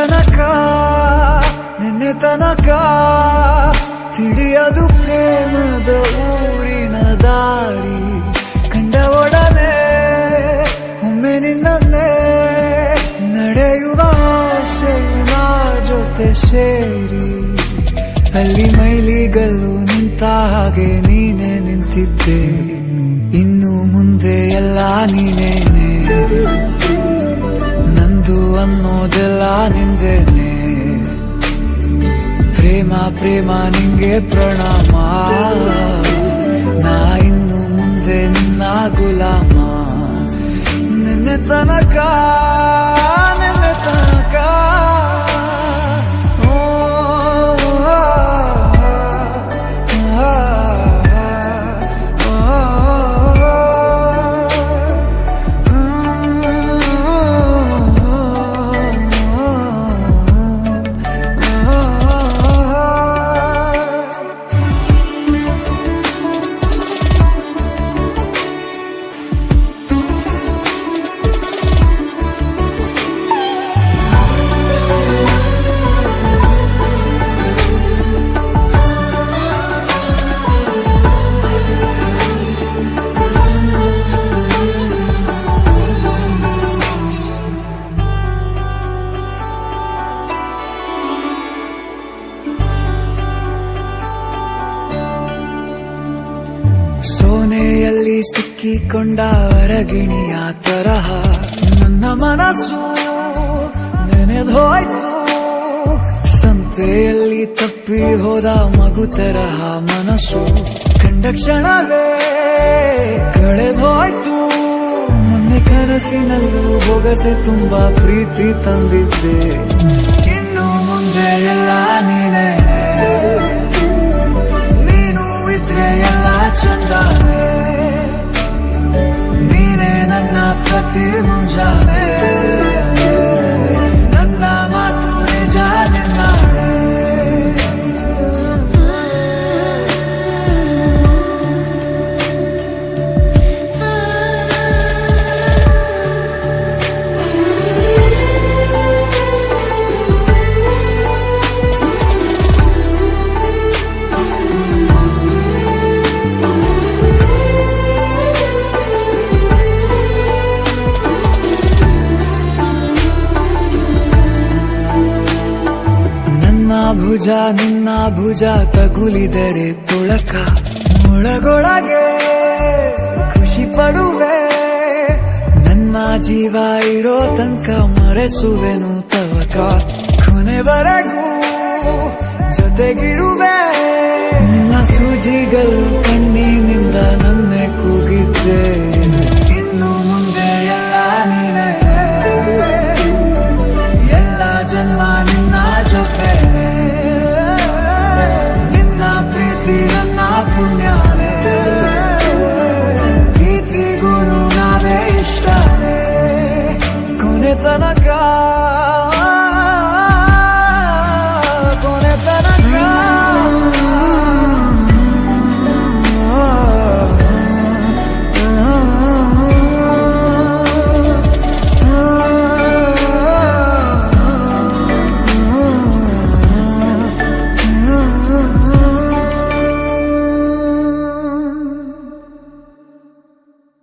ತನಕ ನಿನ್ನೆ ತನಕ ತಿಳಿಯದು ಪ್ರೇಮದ ಊರಿನ ದಾರಿ ಕಂಡ ಒಡನೆ ಒಮ್ಮೆ ನಿನ್ನೇ ನಡೆಯುವ ಆಸೆಯ ಜೊತೆ ಸೇರಿ ಅಲ್ಲಿ ಮೈಲಿಗಲ್ಲು ನಿಂತ ಹಾಗೆ ನೀನೆ ನಿಂತಿದ್ದೆ ಇನ್ನು ಮುಂದೆ ಎಲ್ಲ ನೀನೇನೆ ನಂದು ಅನ್ನೋದೆಲ್ಲ ನಿಂದೇನೆ ಪ್ರೇಮ ಪ್ರೇಮ ನಿಂಗೆ ಪ್ರಣಾಮ ನಾ ಇನ್ನು ಮುಂದೆ ನಿನ್ನ ಗುಲಾಮ ನಿನ್ನೆ ತನಕ ನಿನ್ನೆ ತನಕ ಸೋನೆಯಲ್ಲಿ ಸಿಕ್ಕಿಕೊಂಡ ಹೊರಗಿಣಿಯ ತರಹ ನನ್ನ ಮನಸ್ಸು ನೆನೆದೋಯ್ತು ಸಂತೆಯಲ್ಲಿ ತಪ್ಪಿ ಹೋದ ಮಗು ತರಹ ಮನಸ್ಸು ಕಂಡ ಕ್ಷಣವೇ ಕಳೆದೋಯ್ತು ಮೊನ್ನೆ ಕನಸಿನಲ್ಲೂ ಬೊಗಸೆ ತುಂಬಾ ಪ್ರೀತಿ ತಂದಿದ್ದೆ ಇನ್ನು ಮುಂದೆ ಎಲ್ಲ ನೀನೇ ಎಲ್ಲ ಚಂದಾನೆ ನೀನೇ ನನ್ನ ಪ್ರತಿ ಮುಂಜಾನೆ ನನ್ನ ಮಾತು ನಿಜ ನಿನ್ನಾಳೆ ಭುಜ ನಿನ್ನ ಭುಜ ತಗುಲಿದರೆ ತುಳಕ ಒಳಗೊಳಗೆ ಖುಷಿ ಪಡುವೆ ನನ್ನ ಜೀವ ಇರೋ ತನಕ ಮರೆಸುವೆನು ತವಕ ಕೊನೆವರೆಗೂ ಜೊತೆಗಿರುವೆ ನಿನ್ನ ಸೂಜಿಗಳು ಕಣ್ಣಿನಿಂದ ನನ್ನೆ ಕೂಗಿದ್ದೆ ಇನ್ನು ಮುಂದೆ ಎಲ್ಲ ನೀನೇ ಎಲ್ಲ ಜನ್ಮ ನಿನ್ನ ಜೊತೆ ನನ್ನ ಪುಣ್ಯನೇ ಪ್ರೀತಿಗೂ ನಾವೇ ಇಷ್ಟನೇ ಕೊನೆ ತನಕ